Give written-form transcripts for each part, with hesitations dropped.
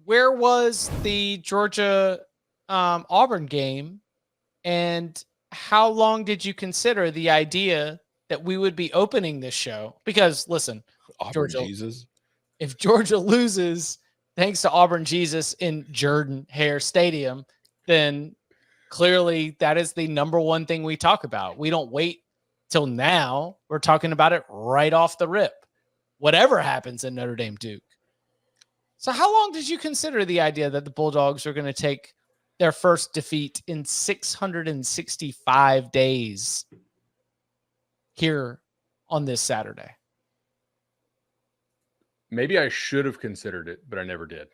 where was the Georgia Auburn game, and how long did you consider the idea that we would be opening this show? Because listen, Auburn Georgia, Jesus. if Georgia loses thanks to Auburn Jesus in Jordan Hare Stadium, then clearly that is the number one thing we talk about. We don't wait till now. We're talking about it right off the rip, whatever happens in Notre Dame Duke. So how long did you consider the idea that the Bulldogs are going to take their first defeat in 665 days here on this Saturday? Maybe I should have considered it, but I never did.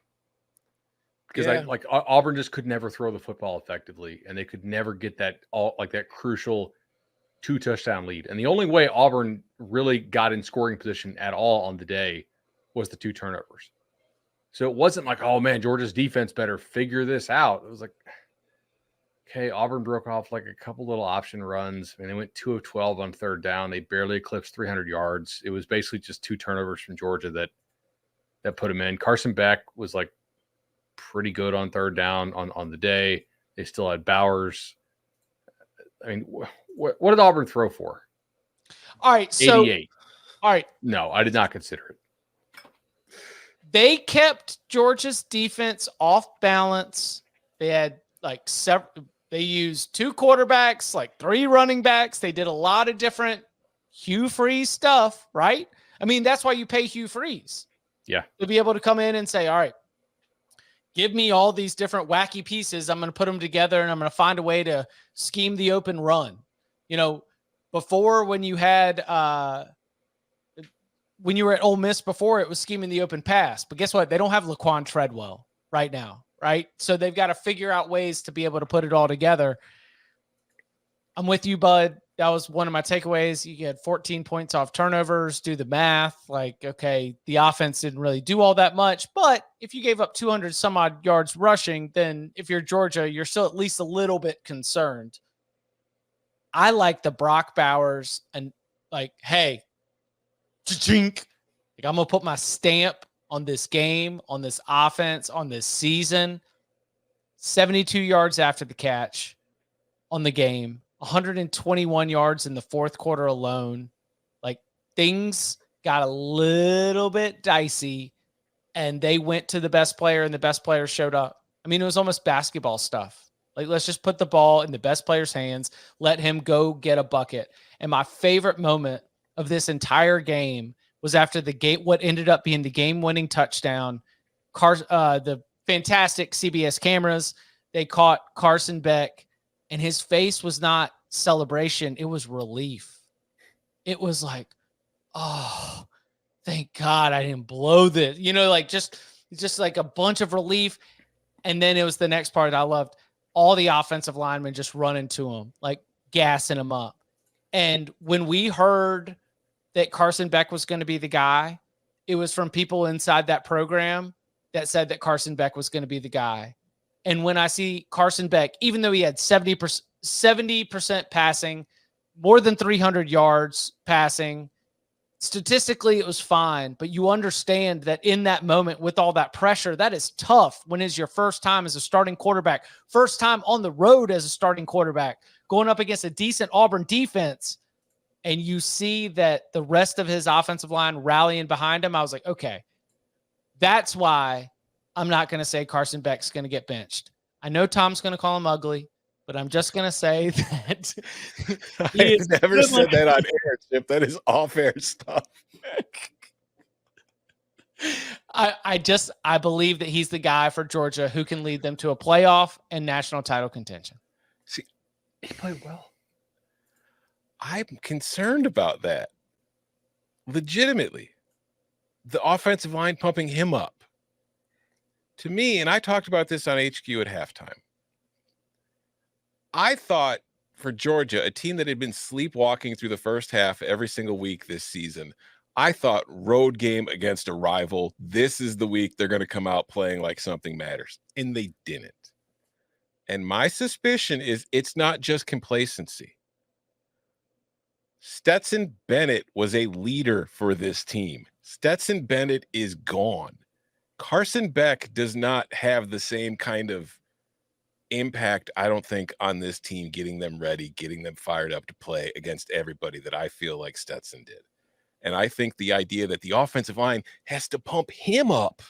Because Yeah. Auburn just could never throw the football effectively, and they could never get that crucial 2-touchdown lead. And the only way Auburn really got in scoring position at all on the day was the 2 turnovers. So it wasn't like, oh man, Georgia's defense better figure this out. It was like, okay, Auburn broke off like a couple little option runs. I mean, they went 2 of 12 on third down. They barely eclipsed 300 yards. It was basically just 2 turnovers from Georgia that put them in. Carson Beck was like pretty good on third down on the day. They still had Bowers. I mean, what did Auburn throw for? All right, so 88. All right, No, I did not consider it. they kept Georgia's defense off balance. They had like they used 2 quarterbacks, like 3 running backs. They did a lot of different Hugh Freeze stuff, right? I mean, that's why you pay Hugh Freeze. Yeah. To be able to come in and say, all right, give me all these different wacky pieces. I'm going to put them together and I'm going to find a way to scheme the open run. You know, before when you had, when you were at Ole Miss before, it was scheming the open pass. But guess what? They don't have Laquan Treadwell right now, right? So they've got to figure out ways to be able to put it all together. I'm with you, bud. That was one of my takeaways. You get 14 points off turnovers. Do the math. Like, okay, the offense didn't really do all that much. But if you gave up 200 some odd yards rushing, then if you're Georgia, you're still at least a little bit concerned. I like the Brock Bowers and like, hey, like I'm going to put my stamp on this game, on this offense, on this season. 72 yards after the catch on the game, 121 yards in the fourth quarter alone. Like, things got a little bit dicey and they went to the best player and the best player showed up. I mean, it was almost basketball stuff. Like, let's just put the ball in the best player's hands, let him go get a bucket. And my favorite moment of this entire game was after the game, what ended up being the game-winning touchdown. The fantastic CBS cameras, they caught Carson Beck, and his face was not celebration. It was relief. It was like, oh, thank God I didn't blow this. You know, like just like a bunch of relief. And then it was the next part I loved. All the offensive linemen just running to him, like gassing him up. And when we heard that Carson Beck was going to be the guy, it was from people inside that program that said that Carson Beck was going to be the guy. And when I see Carson Beck, even though he had 70% passing, more than 300 yards passing, statistically it was fine. But you understand that in that moment with all that pressure, that is tough when it's your first time as a starting quarterback, first time on the road as a starting quarterback, going up against a decent Auburn defense. And you see that the rest of his offensive line rallying behind him. I was like, okay, that's why I'm not going to say Carson Beck's going to get benched. I know Tom's going to call him ugly, but I'm just going to say that I've never said that on air, Chip. That is off-air stuff. I believe that he's the guy for Georgia who can lead them to a playoff and national title contention. See, he played well. I'm concerned about that. Legitimately. The offensive line pumping him up. To me, and I talked about this on HQ at halftime, I thought for Georgia, a team that had been sleepwalking through the first half every single week this season, I thought road game against a rival, this is the week they're going to come out playing like something matters. And they didn't. And my suspicion is it's not just complacency. Stetson Bennett was a leader for this team. Stetson Bennett is gone. Carson Beck does not have the same kind of impact, I don't think, on this team, getting them ready, getting them fired up to play against everybody that I feel like Stetson did. And I think the idea that the offensive line has to pump him up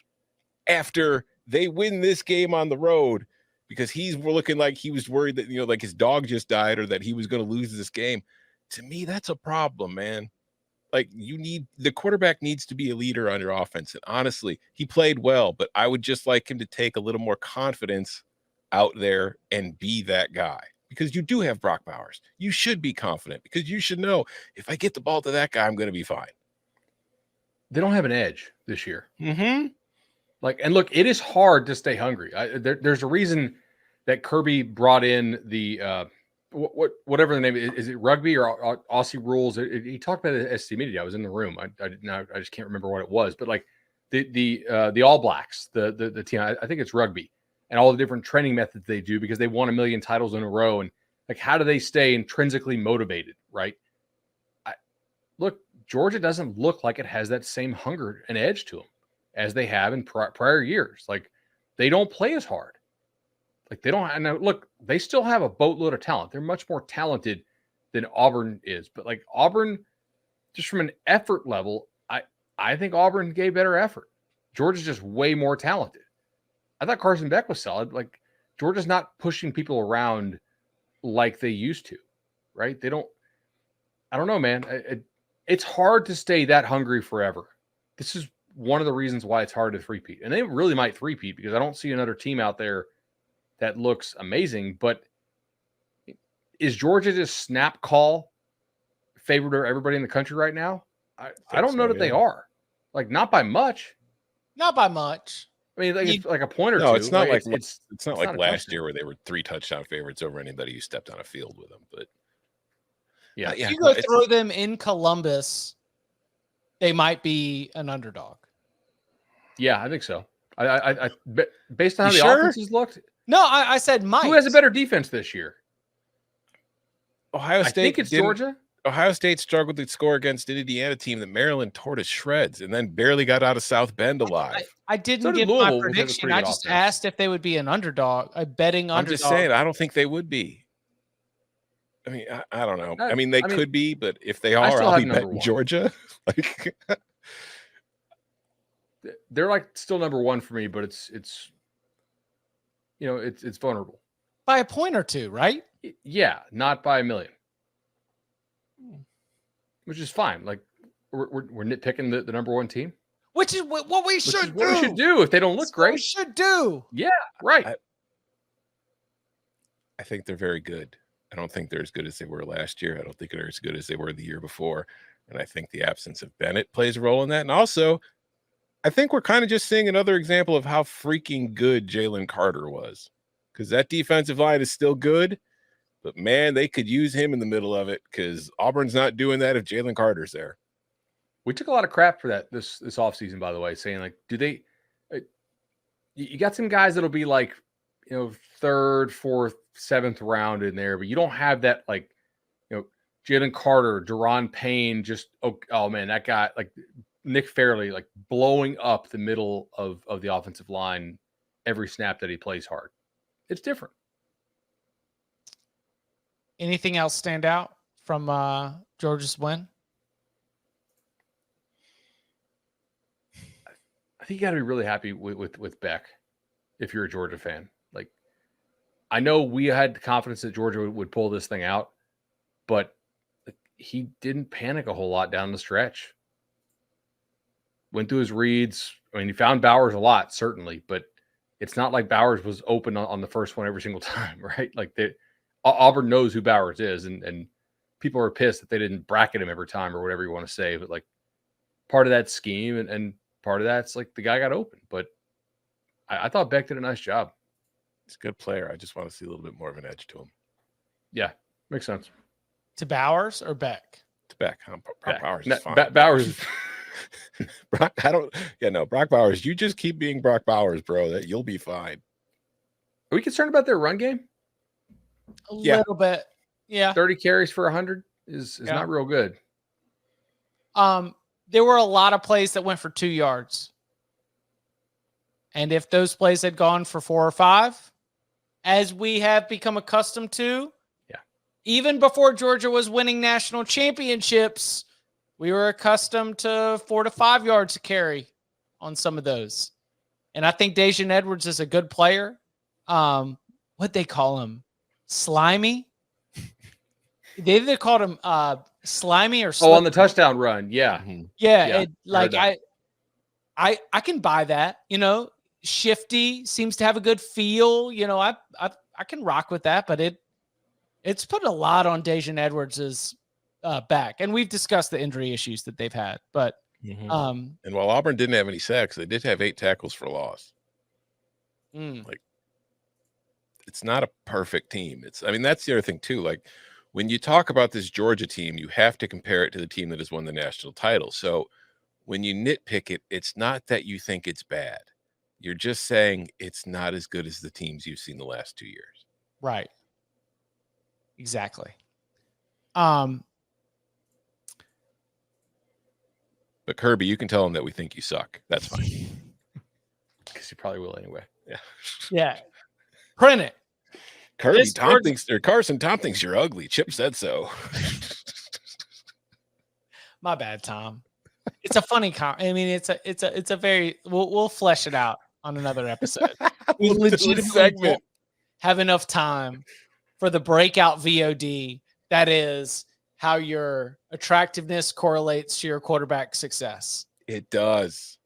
after they win this game on the road because he's looking like he was worried that, like his dog just died or that he was going to lose this game. To me, that's a problem, man. Like, the quarterback needs to be a leader on your offense. And honestly, he played well, but I would just like him to take a little more confidence out there and be that guy, because you do have Brock Bowers. You should be confident because you should know, if I get the ball to that guy, I'm going to be fine. They don't have an edge this year. Mm-hmm. And look, it is hard to stay hungry. There's a reason that Kirby brought in the whatever the name is it rugby or Aussie rules. He talked about it at SC Media. I was in the room. I just can't remember what it was, but like the All Blacks, the team. I think it's rugby, and all the different training methods they do because they won 1 million titles in a row. And like, how do they stay intrinsically motivated? Right. Look, Georgia doesn't look like it has that same hunger and edge to them as they have in prior years. Like, they don't play as hard. Like, they don't. And look, they still have a boatload of talent. They're much more talented than Auburn is. But like Auburn, just from an effort level, I think Auburn gave better effort. Georgia's just way more talented. I thought Carson Beck was solid. Like, Georgia's not pushing people around like they used to, right? They don't. I don't know, man. It's hard to stay that hungry forever. This is one of the reasons why it's hard to three-peat. And they really might three-peat because I don't see another team out there that looks amazing. But is Georgia just snap call favorite of everybody in the country right now? I don't know that they are. Like, not by much. Not by much. I mean, it's like a point or two. No, it's not like it's not like last year where they were 3 touchdown favorites over anybody who stepped on a field with them. But yeah, if you go throw them in Columbus, they might be an underdog. Yeah, I think so. I based on how the offenses looked. No, I said might. Who has a better defense this year? Ohio State. I think it's Georgia. Ohio State struggled to score against an Indiana team that Maryland tore to shreds and then barely got out of South Bend alive. I didn't give my prediction. I just asked if they would be an underdog, a betting underdog. I'm just saying, I don't think they would be. I mean, I don't know. I mean, they could be, but if they are, I'll be betting Georgia. Like, they're like still number one for me, but it's vulnerable by a point or two, right? Yeah, not by a million, which is fine. Like, we're nitpicking the number one team, which is what we should do. What we should do if they don't look great. We should do. Yeah, right. I think they're very good. I don't think they're as good as they were last year. I don't think they're as good as they were the year before. And I think the absence of Bennett plays a role in that. And also, I think we're kind of just seeing another example of how freaking good Jalen Carter was. Because that defensive line is still good. But, man, they could use him in the middle of it because Auburn's not doing that if Jalen Carter's there. We took a lot of crap for that this offseason, by the way, saying, like, do they you got some guys that'll be like, third, fourth, seventh round in there, but you don't have that, like, Jalen Carter, Deron Payne, just, oh man, that guy, like Nick Fairley, like blowing up the middle of the offensive line every snap that he plays hard. It's different. Anything else stand out from Georgia's win? I think you got to be really happy with Beck if you're a Georgia fan. Like, I know we had confidence that Georgia would pull this thing out, but he didn't panic a whole lot down the stretch. Went through his reads. I mean, he found Bowers a lot, certainly, but it's not like Bowers was open on the first one every single time, right? Like, Auburn knows who Bowers is, and people are pissed that they didn't bracket him every time or whatever you want to say. But like, part of that scheme and part of that's like the guy got open. But I thought Beck did a nice job. He's a good player. I just want to see a little bit more of an edge to him. Yeah, makes sense. To Bowers or Beck? To Beck. Beck. Bowers is fine. Bowers. Brock Bowers. You just keep being Brock Bowers, bro. That you'll be fine. Are we concerned about their run game? A little bit. Yeah. 30 carries for 100 is not real good. There were a lot of plays that went for 2 yards. And if those plays had gone for 4 or 5, as we have become accustomed to, even before Georgia was winning national championships, we were accustomed to 4 to 5 yards to carry on some of those. And I think Daijun Edwards is a good player. What they call him? Slimy? They either called him slimy or slippery. On the touchdown run. Yeah. Mhm. Yeah. Yeah, I can buy that, shifty, seems to have a good feel. I can rock with that, but it's put a lot on Daijun Edwards' back. And we've discussed the injury issues that they've had, but And while Auburn didn't have any sacks, they did have 8 tackles for loss. It's not a perfect team. That's the other thing too. Like, when you talk about this Georgia team, you have to compare it to the team that has won the national title. So when you nitpick it, it's not that you think it's bad. You're just saying it's not as good as the teams you've seen the last 2 years. Right. Exactly. But Kirby, you can tell them that we think you suck. That's fine. Because you probably will anyway. Yeah. Yeah. Print it. Kirby, Carson Tom thinks you're ugly. Chip said so. My bad, Tom. It's a funny it's a very we'll flesh it out on another episode. We legitimately segment. have enough time for the breakout VOD that is how your attractiveness correlates to your quarterback success. It does.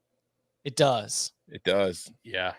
It does. It does. Yeah.